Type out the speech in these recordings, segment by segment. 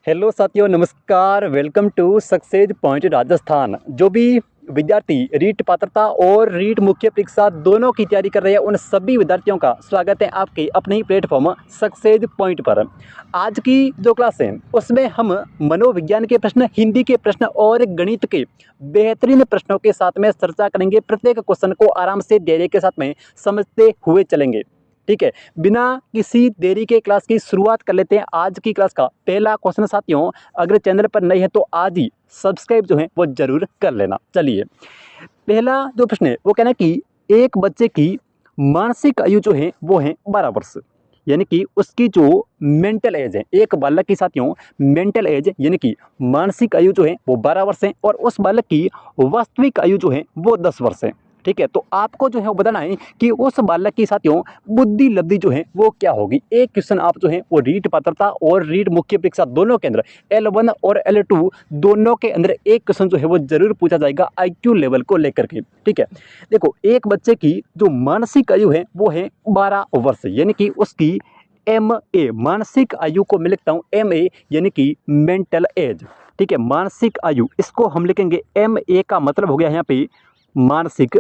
Hello साथियों, नमस्कार। Welcome to success point Rajasthan. जो भी विद्यार्थी रीट पात्रता और रीट मुख्य परीक्षा दोनों की तैयारी कर रहे हैं, उन सभी विद्यार्थियों का स्वागत है आपके अपने ही प्लेटफॉर्म सक्सेस पॉइंट पर। आज की जो क्लास है उसमें हम मनोविज्ञान के प्रश्न, हिंदी के प्रश्न और गणित के बेहतरीन प्रश्नों के साथ में चर्चा करेंगे। प्रत्येक क्वेश्चन को आराम से धैर्य के साथ में समझते हुए चलेंगे। ठीक है, बिना किसी देरी के क्लास की शुरुआत कर लेते हैं। आज की क्लास का पहला क्वेश्चन साथियों, अगर चैनल पर नए हैं तो आज ही सब्सक्राइब जो है वो जरूर कर लेना। चलिए, पहला जो प्रश्न है वो कहना कि एक बच्चे की मानसिक आयु जो है वो है 12 वर्ष, यानी कि उसकी जो मेंटल एज है, एक बालक की साथियों मेंटल एज यानी कि मानसिक आयु जो है वो 12 वर्ष है, और उस बालक की वास्तविक आयु जो है वो 10 वर्ष है। ठीक है, तो आपको जो है वो बताना है कि उस बालक की साथियों बुद्धि लब्धि जो है वो क्या होगी। एक क्वेश्चन आप जो है वो रीट पात्रता और रीट मुख्य परीक्षा दोनों के अंदर L1 और L2 दोनों के अंदर एक क्वेश्चन जो है वो जरूर पूछा जाएगा IQ लेवल को लेकर के। ठीक है, देखो, एक बच्चे की जो मानसिक आयु है वो है 12 वर्ष, यानी कि उसकी MA मानसिक आयु को मैं लिखता हूँ MA यानी कि मेंटल एज। ठीक है, मानसिक आयु इसको हम लिखेंगे MA का मतलब हो गया यहाँ पे मानसिक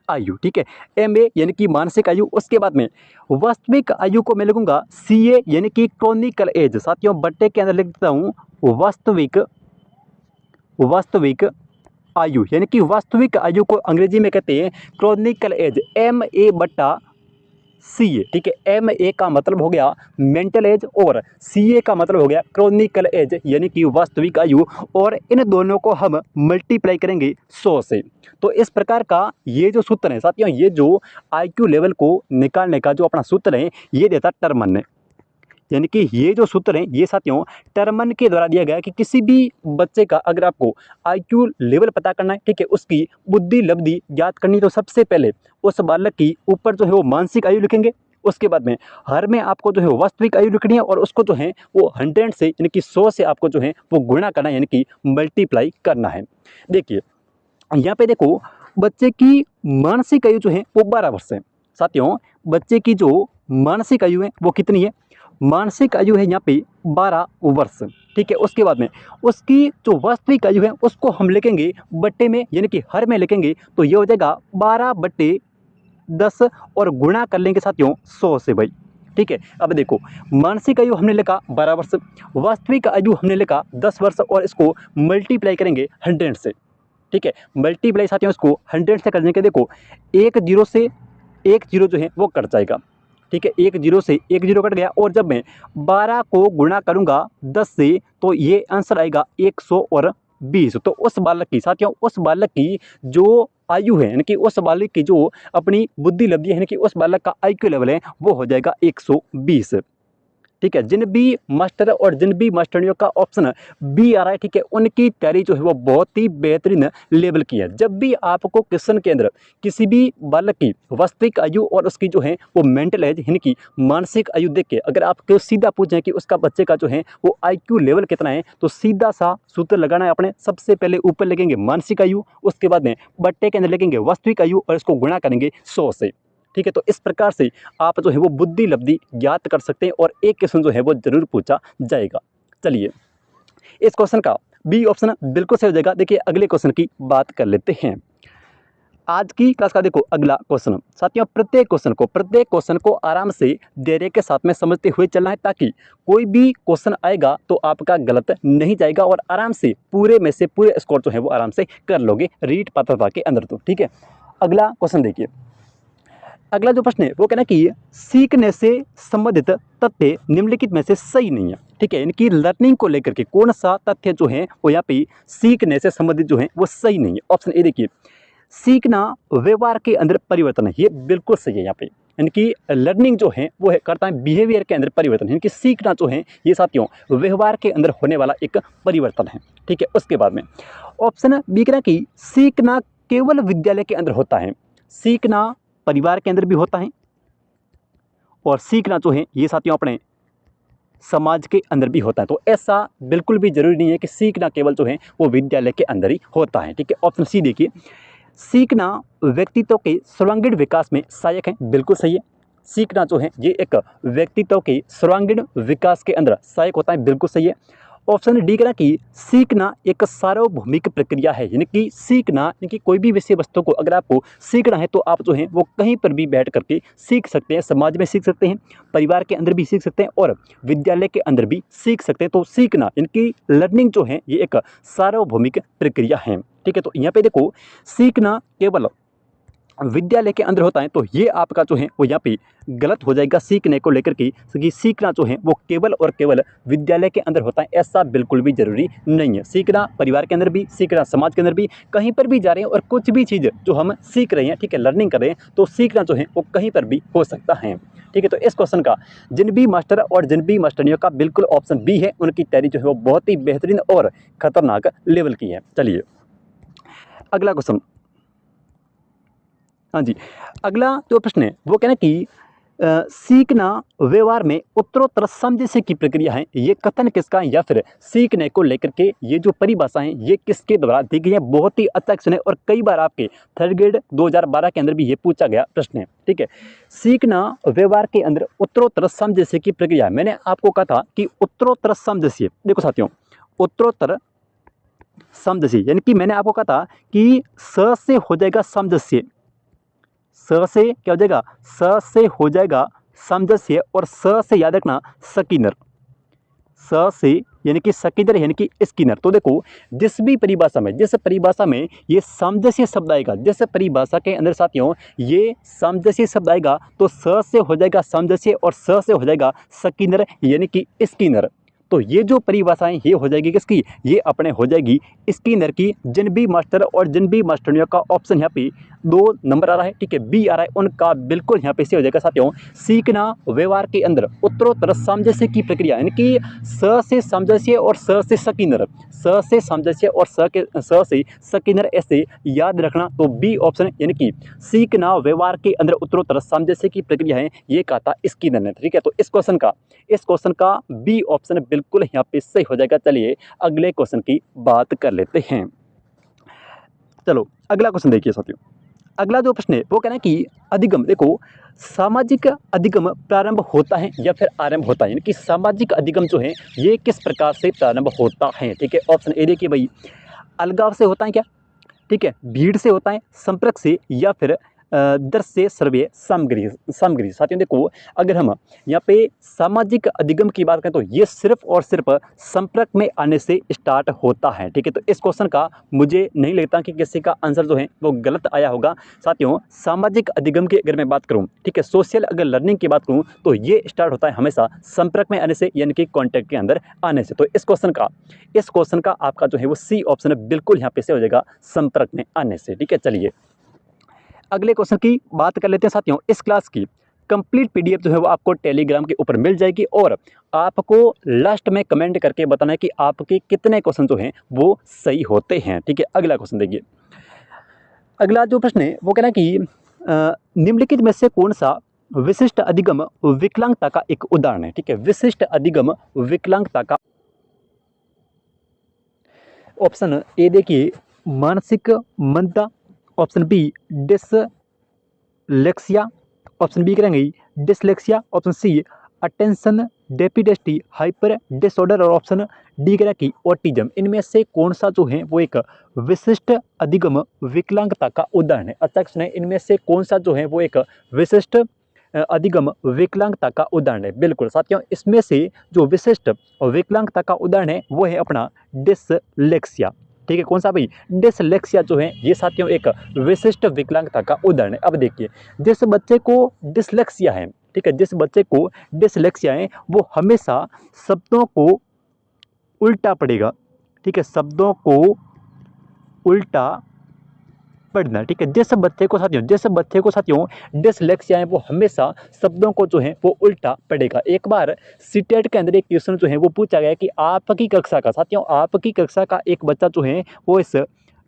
आयु। ठीक है, MA यानी कि मानसिक आयु। उसके बाद में वास्तविक आयु को मैं लिखूंगा CA यानी कि क्रॉनिकल एज। साथियों बट्टे के अंदर लिख देता हूँ वास्तविक आयु, यानी कि वास्तविक आयु को अंग्रेजी में कहते हैं क्रॉनिकल एज, MA बट्टा CA। ठीक है, MA का मतलब हो गया मेंटल एज और CA का मतलब हो गया क्रॉनिकल एज यानी कि वास्तविक आयु, और इन दोनों को हम मल्टीप्लाई करेंगे 100 से। तो इस प्रकार का ये जो सूत्र है साथियों, ये जो IQ लेवल को निकालने का जो अपना सूत्र है ये देता टर्मन ने, यानी कि ये जो सूत्र है ये साथियों टर्मन के द्वारा दिया गया है कि किसी भी बच्चे का अगर आपको IQ लेवल पता करना है, ठीक है, उसकी बुद्धि लब्धि ज्ञात करनी, तो सबसे पहले उस बालक की ऊपर जो है वो मानसिक आयु लिखेंगे। उसके बाद में हर में आपको जो है वास्तविक आयु लिखनी है, और उसको जो है वो 100 से यानी कि 100 से आपको जो है वो गुणा करना है, यानी कि मल्टीप्लाई करना है। देखिए यहाँ पे देखो, बच्चे की मानसिक आयु जो है वो 12 वर्ष है। साथियों बच्चे की जो मानसिक आयु है वो कितनी है? मानसिक आयु है यहाँ पे 12 वर्ष। ठीक है, उसके बाद में उसकी जो वास्तविक आयु है उसको हम लिखेंगे बट्टे में, यानी कि हर में लिखेंगे, तो ये हो जाएगा 12/10 और गुणा कर लेंगे साथियों 100 से भाई। ठीक है, अब देखो, मानसिक आयु हमने लिखा 12 वर्ष, वास्तविक आयु हमने लिखा 10 वर्ष, और इसको मल्टीप्लाई करेंगे 100 से। ठीक है, मल्टीप्लाई साथियों इसको 100 से करने के, देखो एक जीरो से एक जीरो जो है वो कट जाएगा। ठीक है, एक जीरो से एक जीरो कट गया, और जब मैं 12 को गुणा करूंगा 10 से तो ये आंसर आएगा 120। तो उस बालक की साथियों, उस बालक की जो आयु है यानी कि उस बालक की जो अपनी बुद्धि लब्धि है यानी कि उस बालक का IQ लेवल है वो हो जाएगा 120। ठीक है, जिन भी मास्टर और जिन भी मास्टरनियों का ऑप्शन B आ रहा है, ठीक है, उनकी तैयारी जो है वो बहुत ही बेहतरीन लेवल की है। जब भी आपको क्वेश्चन के अंदर किसी भी बालक की वास्तविक आयु और उसकी जो है वो मेंटल एज यानी कि मानसिक आयु देख के अगर आपको सीधा पूछें कि उसका बच्चे का जो है वो IQ लेवल कितना है, तो सीधा सा सूत्र लगाना है अपने। सबसे पहले ऊपर लिखेंगे मानसिक आयु, उसके बाद में बट्टे के अंदर लिखेंगे वास्तविक आयु और इसको गुणा करेंगे 100 से। ठीक है, तो इस प्रकार से आप जो है वो बुद्धि लब्धि ज्ञात कर सकते हैं, और एक क्वेश्चन जो है वो जरूर पूछा जाएगा। चलिए, इस क्वेश्चन का B ऑप्शन बिल्कुल सही हो जाएगा। देखिए अगले क्वेश्चन की बात कर लेते हैं। आज की क्लास का देखो अगला क्वेश्चन साथियों, प्रत्येक क्वेश्चन को आराम से धैर्य के साथ में समझते हुए चलना है, ताकि कोई भी क्वेश्चन आएगा तो आपका गलत नहीं जाएगा, और आराम से पूरे में से पूरे स्कोर जो है वो आराम से कर लोगे रीट पात्रता के अंदर। तो ठीक है, अगला क्वेश्चन देखिए। अगला जो प्रश्न है वो कहना कि सीखने से संबंधित तथ्य निम्नलिखित में से सही नहीं है। ठीक है, यानी कि लर्निंग को लेकर के कौन सा तथ्य जो है वो यहाँ पे सीखने से संबंधित जो है वो सही नहीं है। ऑप्शन ए देखिए, सीखना व्यवहार के अंदर परिवर्तन है, ये बिल्कुल सही है। यहाँ पे यानी कि लर्निंग जो है वो है करता है बिहेवियर के अंदर परिवर्तन, यानी कि सीखना जो है ये साथियों व्यवहार के अंदर होने वाला एक परिवर्तन है। ठीक है, उसके बाद में ऑप्शन बी कहना कि सीखना केवल विद्यालय के अंदर होता है, सीखना परिवार के अंदर भी होता है, और सीखना जो है ये साथियों अपने समाज के अंदर भी होता है। तो ऐसा बिल्कुल भी जरूरी नहीं है कि सीखना केवल जो है वो विद्यालय के अंदर ही होता है। ठीक है, ऑप्शन सी देखिए, सीखना व्यक्तित्व के सर्वांगीण विकास में सहायक है, बिल्कुल सही है। सीखना जो है ये एक व्यक्तित्व के सर्वांगीण विकास के अंदर सहायक होता है। बिल्कुल सही है। ऑप्शन डी कह रहा कि सीखना एक सार्वभौमिक प्रक्रिया है, यानी कि सीखना यानी कि कोई भी विषय वस्तु को अगर आपको सीखना है तो आप जो है वो कहीं पर भी बैठ करके सीख सकते हैं। समाज में सीख सकते हैं, परिवार के अंदर भी सीख सकते हैं और विद्यालय के अंदर भी सीख सकते हैं। तो सीखना यानी कि लर्निंग जो है ये एक सार्वभौमिक प्रक्रिया है। ठीक है, तो यहाँ पे देखो सीखना केवल विद्यालय के अंदर होता है, तो ये आपका जो है वो यहाँ पे गलत हो जाएगा सीखने को लेकर के, क्योंकि सीखना जो है वो केवल और केवल विद्यालय के अंदर होता है, ऐसा बिल्कुल भी जरूरी नहीं है। सीखना परिवार के अंदर भी, सीखना समाज के अंदर भी, कहीं पर भी जा रहे हैं और कुछ भी चीज़ जो हम सीख रहे हैं, ठीक है, लर्निंग कर रहे हैं, तो सीखना जो है वो कहीं पर भी हो सकता है। ठीक है, तो इस क्वेश्चन का जिन भी मास्टर और जिन भी मास्टरनियों का बिल्कुल ऑप्शन बी है, उनकी तैयारी जो है वो बहुत ही बेहतरीन और खतरनाक लेवल की है। चलिए अगला क्वेश्चन। हाँ जी, अगला जो प्रश्न है वो कहना कि सीखना व्यवहार में उत्तरोत्तर समझने की प्रक्रिया है, ये कथन किसका है, या फिर सीखने को लेकर के ये जो परिभाषा है ये किसके द्वारा दी गई है। बहुत ही अच्छा क्वेश्चन है और कई बार आपके थर्ड ग्रेड 2012 के अंदर भी ये पूछा गया प्रश्न है। ठीक है, सीखना व्यवहार के अंदर उत्तरोत्तर समझने की प्रक्रिया है। मैंने आपको कहा था कि उत्तरोत्तर समझने, देखो साथियों, उत्तरोत्तर समझने यानी कि मैंने आपको कहा था कि स से हो जाएगा समझस्य, स से क्या हो जाएगा, स से हो जाएगा समझस्य, और स से याद रखना स्किनर, स से यानी कि स्किनर यानी कि स्किनर। तो देखो जिस भी परिभाषा में, जिस परिभाषा में ये समझस्य शब्द आएगा, जिस परिभाषा के अंदर साथियों ये समझस्य शब्द आएगा, तो स से हो जाएगा समझस्य और स से हो जाएगा स्किनर यानी कि स्किनर। तो ये जो परिभाषाएं ये हो जाएगी किसकी, ये अपने हो जाएगी स्किनर की। जिन भी मास्टर और जिन भी मास्टरनियों का ऑप्शन यहाँ पे 2 नंबर आ रहा है, ठीक है, बी आ रहा है, उनका बिल्कुल यहाँ पे से हो जाएगा साथियों। सीखना व्यवहार के अंदर उत्तरोत्तर समझस्य की प्रक्रिया, यानी कि स से समझस्य और स से स्किनर, स से समझस्य और स से स्किनर, ऐसे याद रखना। तो बी ऑप्शन यानी कि सीखना व्यवहार के अंदर उत्तरोत्तर समझस्य की प्रक्रिया है, ये कहा था स्किनर ने। ठीक है, तो इस क्वेश्चन का बी ऑप्शन बिल्कुल यहाँ पे सही हो जाएगा। चलिए अगले क्वेश्चन की बात कर लेते हैं। चलो अगला क्वेश्चन देखिए साथियों। अगला जो प्रश्न है वो कहना है कि अधिगम, देखो सामाजिक अधिगम प्रारंभ होता है या फिर आरंभ होता है, यानी कि सामाजिक अधिगम जो है ये किस प्रकार से प्रारंभ होता है। ठीक है, ऑप्शन ए देखिए भाई, अलगाव से होता है क्या, ठीक है, भीड़ से होता है, संपर्क से, या फिर दृश्य श्रव्य सामग्री। साथियों देखो अगर हम यहाँ पे सामाजिक अधिगम की बात करें तो ये सिर्फ और सिर्फ संपर्क में आने से स्टार्ट होता है। ठीक है, तो इस क्वेश्चन का मुझे नहीं लगता कि किसी का आंसर जो है वो गलत आया होगा। साथियों सामाजिक अधिगम की अगर मैं बात करूँ, ठीक है, सोशल अगर लर्निंग की बात करूँ तो ये स्टार्ट होता है हमेशा संपर्क में आने से, यानी कि कॉन्टैक्ट के अंदर आने से। तो इस क्वेश्चन का आपका जो है वो सी ऑप्शन बिल्कुल यहाँ पे से हो जाएगा, संपर्क में आने से। ठीक है, चलिए अगले क्वेश्चन की बात कर लेते हैं साथियों। इस क्लास की कंप्लीट पीडीएफ जो है वो आपको टेलीग्राम के ऊपर मिल जाएगी, और आपको लास्ट में कमेंट करके बताना है कि आपके कितने क्वेश्चन जो हैं वो सही होते हैं। ठीक है, अगला क्वेश्चन देखिए। अगला जो प्रश्न है वो कहना है कि निम्नलिखित में से कौन सा विशिष्ट अधिगम विकलांगता का एक उदाहरण है। ठीक है, विशिष्ट अधिगम विकलांगता का ऑप्शन ए देखिए मानसिक मंदता, option B dyslexia, option B करेंगे dyslexia, option C attention deficit hyper disorder, और ऑप्शन डी करें कि ऑटिज्म। इनमें से कौन सा जो है वो एक विशिष्ट अधिगम विकलांगता का उदाहरण है। अच्छा सुने, इनमें से कौन सा जो है वो एक विशिष्ट अधिगम विकलांगता का उदाहरण है। बिल्कुल साथियों, इसमें से जो विशिष्ट विकलांगता का उदाहरण है वो है अपना डिसलेक्सिया। ठीक है, कौन सा भाई, डिसलेक्सिया जो है ये साथियों एक विशिष्ट विकलांगता का उदाहरण है। अब देखिए जिस बच्चे को डिसलेक्सिया है, ठीक है, जिस बच्चे को डिसलेक्सिया है वो हमेशा शब्दों को उल्टा पढ़ेगा। ठीक है, शब्दों को उल्टा पढ़ना। ठीक है, जिस बच्चे को साथियों डिसलेक्सिया है वो हमेशा शब्दों को जो है वो उल्टा पढ़ेगा। एक बार सीटेट के अंदर एक क्वेश्चन जो है वो पूछा गया कि आपकी कक्षा का, साथियों आपकी कक्षा का एक बच्चा जो है वो इस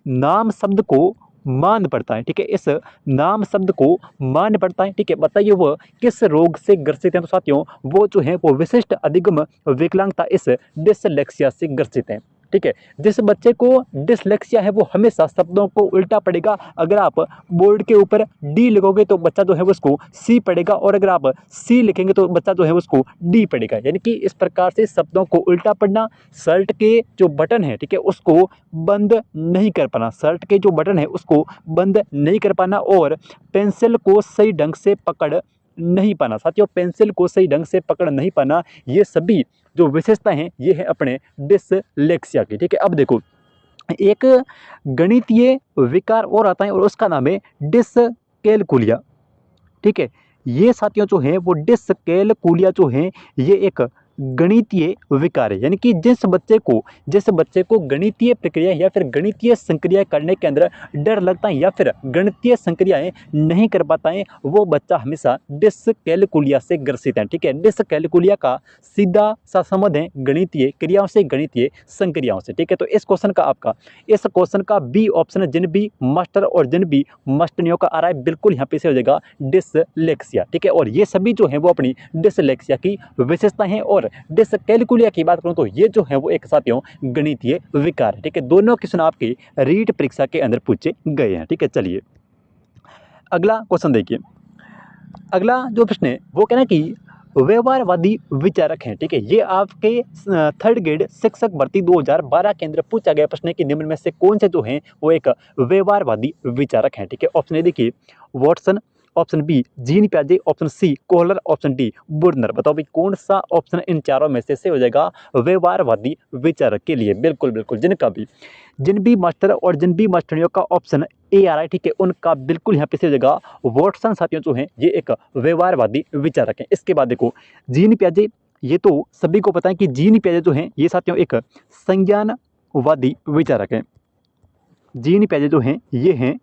नाम शब्द को मान पड़ता है। ठीक है, इस नाम शब्द को मान पड़ता है। ठीक है, बताइए वो किस रोग से ग्रसित है। तो साथियों वो जो है वो विशिष्ट अधिगम विकलांगता इस डिसलेक्सिया से ग्रसित है। ठीक है। जिस बच्चे को डिसलेक्सिया है वो हमेशा शब्दों को उल्टा पढ़ेगा। अगर आप बोर्ड के ऊपर डी लिखोगे तो बच्चा जो है उसको सी पढ़ेगा, और अगर आप सी लिखेंगे तो बच्चा जो है उसको डी पढ़ेगा। यानी कि इस प्रकार से शब्दों को उल्टा पढ़ना, शर्ट के जो बटन है, ठीक है, उसको बंद नहीं कर पाना, शर्ट के जो बटन है उसको बंद नहीं कर पाना, और पेंसिल को सही ढंग से पकड़ नहीं पाना। साथियों, पेंसिल को सही ढंग से पकड़ नहीं पाना, ये सभी जो विशेषताएं हैं ये है अपने डिसलेक्सिया की। ठीक है, अब देखो एक गणितीय विकार और आता है और उसका नाम है डिसकैलकुलिया। ठीक है, ये साथियों जो है वो डिसकैलकुलिया जो है ये एक गणितीय विकार है। यानी कि जिस बच्चे को गणितीय प्रक्रिया या फिर गणितीय संक्रिया करने के अंदर डर लगता है या फिर गणितीय संक्रियाएं नहीं कर पाता है, वो बच्चा हमेशा डिसकैलकुलिया से ग्रसित है। ठीक है, डिसकैलकुलिया का सीधा सा संबंध है गणितीय क्रियाओं से, गणितीय संक्रियाओं से। ठीक है, तो इस क्वेश्चन का बी ऑप्शन जिन भी मास्टर और जिन भी मास्टरनियों का आ रहा है, बिल्कुल यहाँ पे से हो जाएगा डिसलेक्सिया। ठीक है, और ये सभी जो है वो अपनी डिसलेक्सिया की विशेषता है। और डिसकैलकुलिया की बात करूं तो ये जो है वो एक साथियों गणितीय विकार है। ठीक है, दोनों क्वेश्चन आपके रीट परीक्षा के अंदर पूछे गए हैं। ठीक है, चलिए अगला क्वेश्चन देखिए। अगला जो प्रश्न है वो कहना कि व्यवहारवादी विचारक हैं। ठीक है, ये आपके थर्ड ग्रेड शिक्षक भर्ती 2012 के अंदर पूछा गया प्रश्न है कि निम्न में से कौन से जो हैं वो एक व्यवहारवादी विचारक हैं। ठीक है, ऑप्शन ए देखिए वॉटसन, ऑप्शन बी जीन पियाजे, option C Kohler, option D Bruner. बताओ भाई कौन सा ऑप्शन इन चारों में से हो जाएगा व्यवहारवादी विचारक के लिए। बिल्कुल बिल्कुल जिन भी मास्टर और जिन भी मास्टरियों का ऑप्शन ए आ रहा है, ठीक है, उनका बिल्कुल यहाँ पे से हो जाएगा वॉटसन। साथियों जो हैं ये एक व्यवहारवादी विचारक हैं। इसके बाद देखो जीन पियाजे, ये तो सभी को पता है कि जीन पियाजे जो हैं ये साथियों एक संज्ञानवादी विचारक हैं। जीन पियाजे जो हैं ये हैं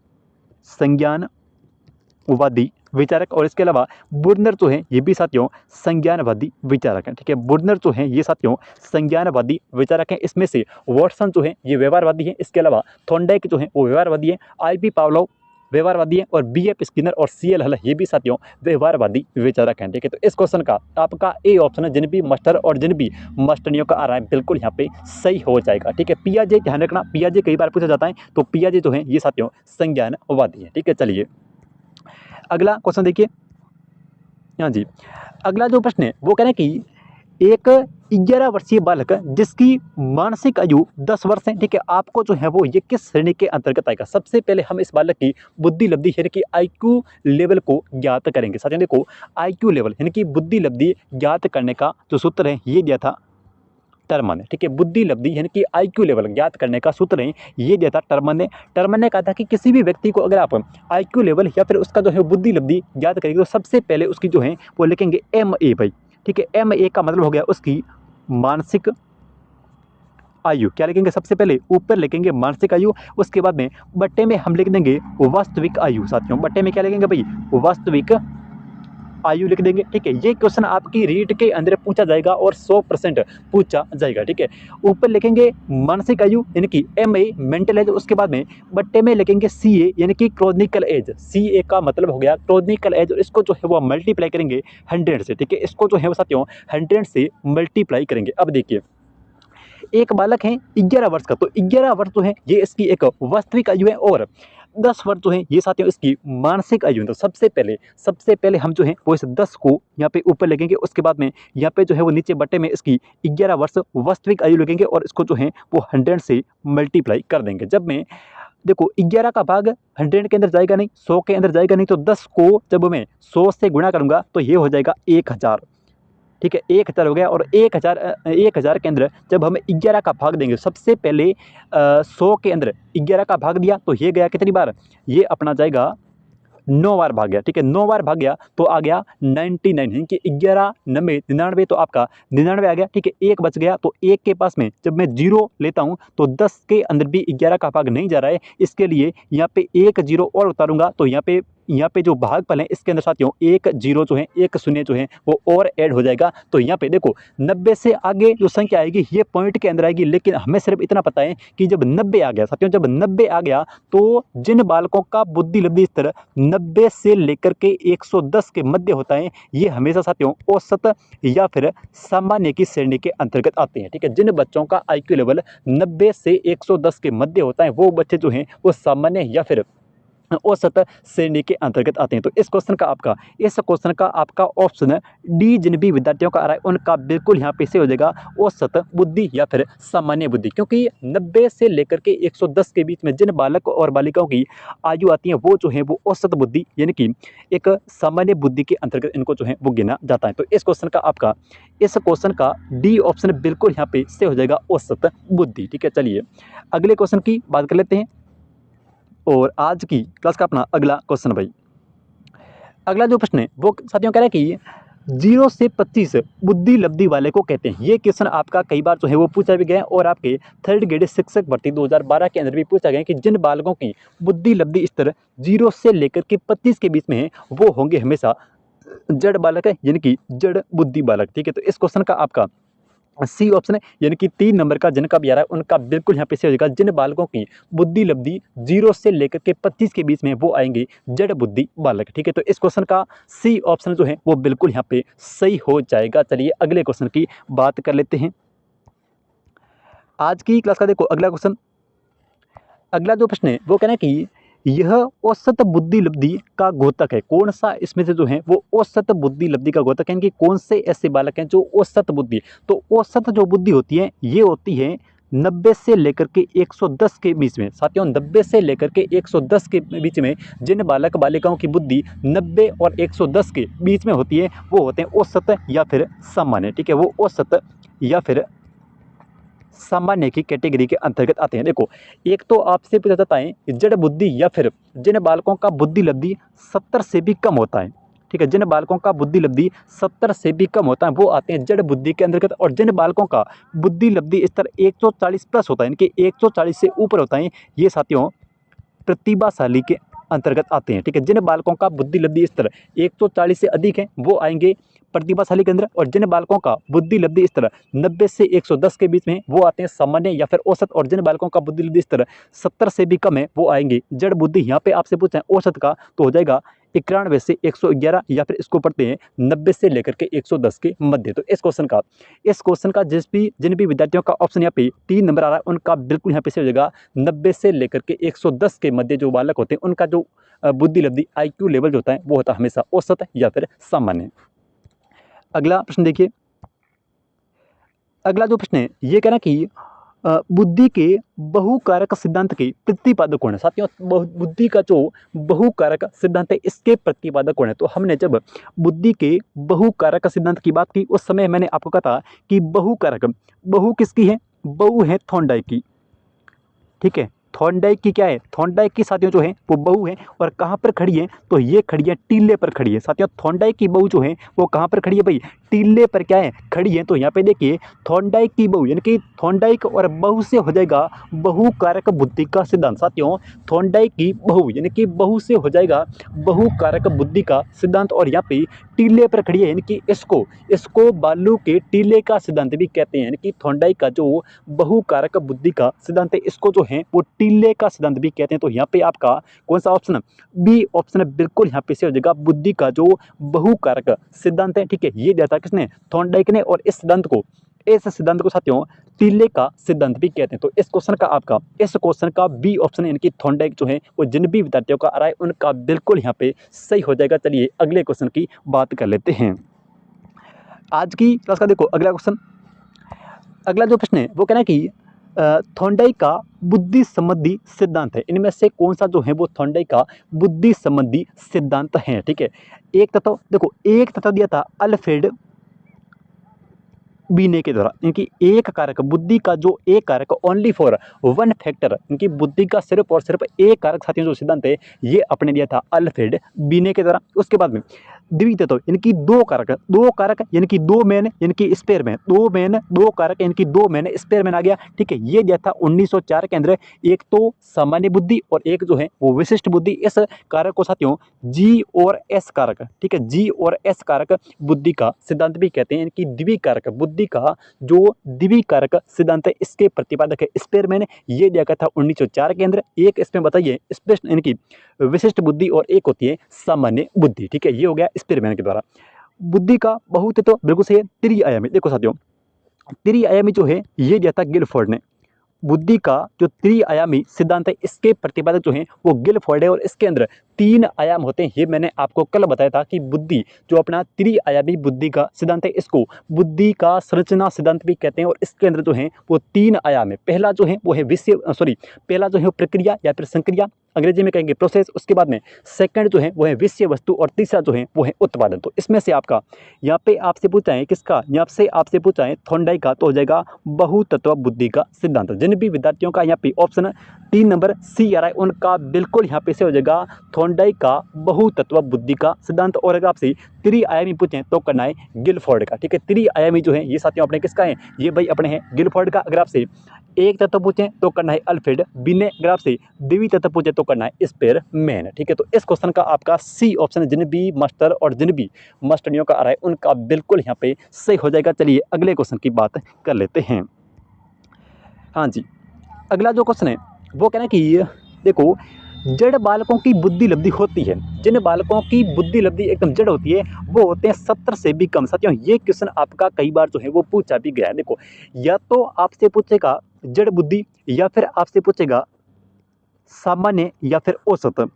संज्ञानवादी विचारक, और इसके अलावा बुर्नर जो है ये भी साथियों संज्ञानवादी विचारक हैं। ठीक है, बुर्नर जो है ये साथियों संज्ञानवादी विचारक हैं। इसमें से वॉटसन जो है ये व्यवहारवादी है, इसके अलावा थॉर्नडाइक जो है वो व्यवहारवादी है, आईपी पावलोव व्यवहारवादी है, और बीएफ स्किनर और सीएल हल ये भी साथियों व्यवहारवादी विचारक हैं। ठीक है, तो इस क्वेश्चन का आपका ए ऑप्शन है जिन भी मास्टर और जिन भी मास्टरनियों का आ रहा है बिल्कुल यहाँ पे सही हो जाएगा। ठीक है, पियाजे ध्यान रखना, पियाजे कई बार पूछा जाता है, तो पियाजे जो है ये साथियों संज्ञानवादी है। ठीक है, चलिए अगला क्वेश्चन देखिए। हाँ जी, अगला जो प्रश्न है वो कह रहे हैं कि एक 11 वर्षीय बालक जिसकी मानसिक आयु 10 वर्ष है, ठीक है, आपको जो है वो ये किस श्रेणी के अंतर्गत आएगा। सबसे पहले हम इस बालक की बुद्धि लब्धि यानी कि आईक्यू लेवल को ज्ञात करेंगे। साथियों देखो आईक्यू लेवल यानी कि बुद्धि लब्धि ज्ञात करने का जो सूत्र है ये दिया था टर्मन है। ठीक है, बुद्धि लब्धि यानी कि आईक्यू लेवल ज्ञात करने का सूत्र है ये दिया था टर्मन ने। टर्मन ने कहा था कि किसी भी व्यक्ति को अगर आप आईक्यू लेवल या फिर उसका जो है बुद्धि लब्धि ज्ञात करेंगे तो सबसे पहले उसकी जो है वो लिखेंगे MA भाई। ठीक है, MA का मतलब हो गया उसकी मानसिक आयु। क्या लिखेंगे सबसे पहले ऊपर लिखेंगे मानसिक आयु, उसके बाद में बट्टे में हम लिख देंगे वास्तविक आयु। साथियों बट्टे में क्या लिखेंगे भाई वास्तविक आयु लिख देंगे। ठीक है, ये क्वेश्चन आपकी रीट के अंदर पूछा जाएगा और 100% पूछा जाएगा। ठीक है, ऊपर लिखेंगे मानसिक आयु यानी कि MA मेंटल एज, उसके बाद में बट्टे में लिखेंगे CA यानी कि क्रोनिकल एज। CA का मतलब हो गया क्रोनिकल एज, और इसको जो है वो मल्टीप्लाई करेंगे 100 से। ठीक है, इसको जो है वो साथियों 100 से मल्टीप्लाई करेंगे। अब देखिए एक बालक है 11 वर्ष का, तो 11 वर्ष जो है ये इसकी एक वास्तविक आयु है, और 10 वर्ष जो है ये साथियों इसकी मानसिक आयु है। तो सबसे पहले हम जो है वो इस 10 को यहाँ पे ऊपर लगेंगे, उसके बाद में यहाँ पे जो है वो नीचे बट्टे में इसकी 11 वर्ष वास्तविक आयु लगेंगे, और इसको जो है वो 100 से मल्टीप्लाई कर देंगे। जब मैं देखो 11 का भाग 100 के अंदर जाएगा नहीं, 100 के अंदर जाएगा नहीं, तो 10 को जब मैं 100 से गुणा करूँगा तो ये हो जाएगा 1000। ठीक है, 1000 हो गया, और 1000 के अंदर जब हम 11 का भाग देंगे, सबसे पहले 100 के अंदर 11 का भाग दिया तो ये गया कितनी बार, ये अपना जाएगा 9 बार भाग गया। ठीक है, 9 बार भाग गया तो आ गया 99 यानी कि 11 90 99, तो आपका 99 आ गया। ठीक है, एक बच गया, तो एक के पास में जब मैं 0 लेता हूं तो 10 के अंदर भी 11 का भाग नहीं जा रहा है, इसके लिए यहाँ पे एक 0 और उतारूंगा, तो यहाँ पे यहाँ पे जो भागफल है इसके अंदर साथियों एक जीरो जो है, एक शून्य जो है वो और ऐड हो जाएगा। तो यहाँ पे देखो 90 से आगे जो संख्या आएगी ये पॉइंट के अंदर आएगी, लेकिन हमें सिर्फ इतना पता है कि जब 90 आ गया साथियों, जब 90 आ गया तो जिन बालकों का बुद्धि लब्धि स्तर 90 से लेकर के 110 के मध्य होता है, ये हमेशा साथियों औसत या फिर सामान्य की श्रेणी के अंतर्गत आते हैं। ठीक है, जिन बच्चों का IQ लेवल 90 से 110 के मध्य होता है वो बच्चे जो हैं वो सामान्य या फिर औसत श्रेणी के अंतर्गत आते हैं। तो इस क्वेश्चन का आपका ऑप्शन डी जिन भी विद्यार्थियों का आ रहा है उनका बिल्कुल यहाँ पे से हो जाएगा औसत बुद्धि या फिर सामान्य बुद्धि, क्योंकि 90 से लेकर के 110 के बीच में जिन बालक और बालिकाओं की आयु आती है वो जो है वो औसत बुद्धि यानी कि एक सामान्य बुद्धि के अंतर्गत इनको जो है वो गिना जाता है। तो इस क्वेश्चन का डी ऑप्शन बिल्कुल यहाँ पे से हो जाएगा औसत बुद्धि। ठीक है, चलिए अगले क्वेश्चन की बात कर लेते हैं। और आज की क्लास का अपना अगला क्वेश्चन भाई, अगला जो प्रश्न है वो साथियों कह रहा है कि 0 से 25 बुद्धि लब्धि वाले को कहते हैं। ये क्वेश्चन आपका कई बार जो है वो पूछा भी गया है और आपके 3rd ग्रेड शिक्षक भर्ती 2012 के अंदर भी पूछा गया है कि जिन बालकों की बुद्धि लब्धि स्तर 0 से लेकर के 25 के बीच में है वो होंगे हमेशा जड़ बालक है, यानी कि जड़ बुद्धि बालक। ठीक है, तो इस क्वेश्चन का आपका सी ऑप्शन है, यानी कि 3 नंबर का जिनका भी आ रहा है उनका बिल्कुल यहाँ पे से हो जाएगा जिन बालकों की बुद्धि लब्धि 0 से लेकर के 25 के बीच में वो आएंगे जड़ बुद्धि बालक। ठीक है, तो इस क्वेश्चन का सी ऑप्शन जो है वो बिल्कुल यहाँ पे सही हो जाएगा। चलिए अगले क्वेश्चन की बात कर लेते हैं। आज की क्लास का देखो अगला क्वेश्चन, अगला जो प्रश्न है वो कहना है कि यह औसत बुद्धि लब्धि का घोतक है। कौन सा इसमें से जो है वो औसत बुद्धि लब्धि का घोतक है, यानी कि कौन से ऐसे बालक हैं जो औसत बुद्धि, तो औसत जो बुद्धि होती है ये होती है 90 से लेकर के 110 के बीच में। साथियों 90 से लेकर के 110 के बीच में जिन बालक बालिकाओं की बुद्धि 90 और 110 के बीच में होती है वो होते हैं औसत या फिर सामान्य। ठीक है, वो औसत या फिर सामान्य की कैटेगरी के अंतर्गत आते हैं। देखो एक तो आपसे पूछा जाता है कि जड़ बुद्धि या फिर जिन बालकों का बुद्धि लब्धि 70 से भी कम होता है। ठीक है, जिन बालकों का बुद्धि लब्धि 70 से भी कम होता है वो आते हैं जड़ बुद्धि के अंतर्गत, और जिन बालकों का बुद्धि लब्धि स्तर 140 प्लस होता है, यानी कि 140 से ऊपर होता है, ये साथियों प्रतिभाशाली के अंतर्गत आते हैं। ठीक है, जिन बालकों का बुद्धि लब्धि स्तर 140 से अधिक है वो आएंगे प्रतिभाशाली के अंदर, और जिन बालकों का बुद्धि लब्धि स्तर 90 से 110 के बीच में वो आते हैं सामान्य या फिर औसत, और जिन बालकों का बुद्धि लब्धि स्तर 70 से भी कम है वो आएंगे जड़ बुद्धि। यहाँ पे आपसे पूछे औसत का तो हो जाएगा 91 से 111, या फिर इसको पढ़ते हैं 90 से लेकर के 110 के मध्य। तो इस क्वेश्चन का जिन भी विद्यार्थियों का ऑप्शन यहाँ पे 3 नंबर आ रहा है उनका बिल्कुल यहाँ पे से हो जाएगा 90 से लेकर के 110 के मध्य जो बालक होते हैं उनका जो बुद्धि लब्धि IQ लेवल जो होता है वो होता है हमेशा औसत या फिर सामान्य। अगला प्रश्न देखिए, अगला जो प्रश्न है ये कहना कि बुद्धि के बहुकारक सिद्धांत के प्रतिपादक कौन है। साथियों बुद्धि का जो बहुकारक सिद्धांत है इसके प्रतिपादक कौन है। तो हमने जब बुद्धि के बहुकारक सिद्धांत की बात की उस समय मैंने आपको कहा था कि बहु किसकी है, बहु है थॉर्नडाइक की। ठीक है, थॉर्नडाइक की क्या है, थॉर्नडाइक की साथियों जो है वो बहु है, और कहाँ पर खड़ी है तो ये खड़ी है टीले पर खड़ी है। साथियों थॉर्नडाइक की बहु जो है वो कहाँ पर खड़ी है भाई, टीले पर क्या है खड़ी है। तो यहाँ पे देखिए थॉर्नडाइक की बहु यानी कि थॉर्नडाइक और बहु से हो जाएगा बहुकारक बुद्धि का सिद्धांत। साथियों थॉर्नडाइक की बहु यानी कि बहु से हो जाएगा बहुकारक बुद्धि का सिद्धांत, और यहाँ पे टीले पर खड़ी है यानी कि इसको बालू के टीले का सिद्धांत भी कहते हैं। यानी कि थॉर्नडाइक का जो बहुकारक बुद्धि का सिद्धांत है इसको जो है वो टीले का सिद्धांत भी कहते हैं। तो यहाँ पे आपका कौन सा ऑप्शन, बी ऑप्शन बिल्कुल यहाँ पे से हो जाएगा बुद्धि का जो बहुकारक सिद्धांत है। ठीक है, ये दिया था किसने, थॉर्नडाइक ने, और इस सिद्धांत को साथियों टीले का सिद्धांत भी कहते हैं। तो इस क्वेश्चन का बी ऑप्शन यानी कि थॉर्नडाइक जो है वो जिन भी विद्यार्थियों का आ रहा है उनका बिल्कुल यहाँ पे सही हो जाएगा। चलिए अगले क्वेश्चन की बात कर लेते हैं। आज की क्लास का देखो अगला क्वेश्चन, अगला जो प्रश्न है वो कहना है कि थॉर्नडाइक का बुद्धि संबंधी सिद्धांत है, इनमें से कौन सा जो है वो थॉर्नडाइक का बुद्धि संबंधी सिद्धांत है। ठीक है, एक तत्व दिया था अल्फ्रेड बीने के द्वारा, इनकी एक कारक बुद्धि का जो एक कारक ओनली फॉर वन फैक्टर, इनकी बुद्धि का सिर्फ और सिर्फ एक कारक साथियों जो सिद्धांत है ये अपने दिया था अल्फ्रेड बीने के द्वारा। उसके बाद में द्वितीय तत्व इनकी दो कारक यानी कि दो मेन यानी कि स्पेयरमैन, दो मेन दो कारक यानी कि दो मेन स्पेयरमैन आ गया। ठीक है, ये दिया था 1904 के अंदर। एक तो सामान्य बुद्धि और एक जो है वो विशिष्ट बुद्धि। इस कारक को साथियों जी और एस कारक, ठीक है, जी और एस कारक बुद्धि का सिद्धांत भी कहते हैं। इनकी द्विकारक बुद्धि का जो द्विकारक सिद्धांत है इसके प्रतिपादक है स्पेयरमैन। ये दिया गया था 1904 के अंदर। एक इसमें बताइए स्पेशल इनकी विशिष्ट बुद्धि और एक होती है सामान्य बुद्धि। ठीक है, ये हो गया स्पेयरमैन के द्वारा। बुद्धि का बहुतत्व बिल्कुल सही है। त्रिआयामी, देखो साथियों त्रिआयामी जो है ये दिया था गिलफोर्ड ने। बुद्धि का जो त्रिआयामी सिद्धांत है इसके प्रतिपादक जो हैं वो गिलफोर्ड है और इसके अंदर 3 आयाम होते हैं। ये मैंने आपको कल बताया था कि बुद्धि जो अपना त्रिआयामी बुद्धि का सिद्धांत है इसको बुद्धि का संरचना सिद्धांत भी कहते हैं और इसके अंदर जो है वो 3 आयाम है। पहला जो है वो है पहला जो है वो प्रक्रिया या फिर संक्रिया, अंग्रेजी में कहेंगे प्रोसेस। उसके बाद में सेकंड जो है वो है विषय वस्तु और तीसरा जो है वो है उत्पादन। तो इसमें से आपका यहाँ पे आपसे पूछा है किसका, यहाँ से आपसे पूछा है थॉर्नडाइक का, तो हो जाएगा बहुतत्व बुद्धि का सिद्धांत। जिन भी विद्यार्थियों का यहाँ पे ऑप्शन 3 नंबर सी आ रहा है उनका बिल्कुल यहाँ पे से हो जाएगा थॉर्नडाइक का बहुतत्व बुद्धि का सिद्धांत। और अगर आपसे त्रिआयामी पूछें तो करना है गिलफोर्ड का। ठीक है, त्रिआयामी जो है ये साथियों अपने किसका है, ये भाई अपने हैं गिलफोर्ड का। अगर आपसे एक तत्व पूछें तो करना है अल्फ्रेड बीने। अगर आपसे द्वितीय तत्व पूछे तो करना है स्पेयरमैन। ठीक है, तो इस क्वेश्चन का आपका सी ऑप्शन जिन भी मास्टर और जिन भी मास्टरियों का आ रहा है उनका बिल्कुल यहाँ पे सही हो जाएगा। चलिए अगले क्वेश्चन की बात कर लेते हैं। हाँ जी, अगला जो क्वेश्चन है वो कहना है कि देखो जड़ बालकों की बुद्धि लब्धि होती है, जिन बालकों की बुद्धि लब्धि एकदम जड़ होती है वो होते हैं 70 से भी कम। साथियों ये क्वेश्चन आपका कई बार जो है वो पूछा भी गया है। देखो या तो आपसे पूछेगा जड़ बुद्धि या फिर आपसे पूछेगा सामान्य या फिर औसत।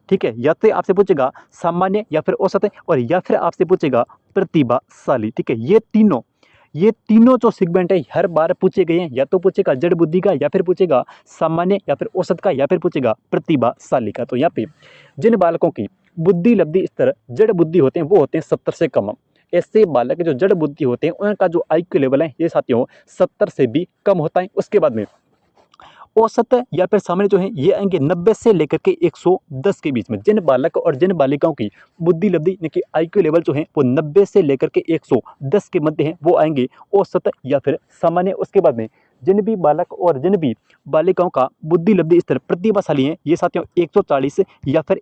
ठीक है, या तो आपसे पूछेगा सामान्य या फिर औसत और या फिर आपसे पूछेगा प्रतिभाशाली। ठीक है, ये तीनों जो सेगमेंट है हर बार पूछे गए हैं। या तो पूछेगा जड़ बुद्धि का या फिर पूछेगा सामान्य या फिर औसत का या फिर पूछेगा प्रतिभाशाली का। तो यहाँ पे जिन बालकों की बुद्धि लब्धि स्तर जड़ बुद्धि होते हैं वो होते हैं 70 से कम। ऐसे बालक जो जड़ बुद्धि होते हैं उनका जो IQ लेवल है ये साथियों 70 से भी कम होता है। उसके बाद में औसत या फिर सामान्य जो है ये आएंगे 90 से लेकर के 110 के बीच में। जिन बालक और जिन बालिकाओं की बुद्धि लब्धि यानी कि IQ लेवल जो है वो 90 से लेकर के 110 के मध्य है वो आएंगे औसत या फिर सामान्य। उसके बाद में जिन भी बालक और जिन भी बालिकाओं का बुद्धि लब्धि स्तर प्रतिभाशाली है ये साथियों 140 या फिर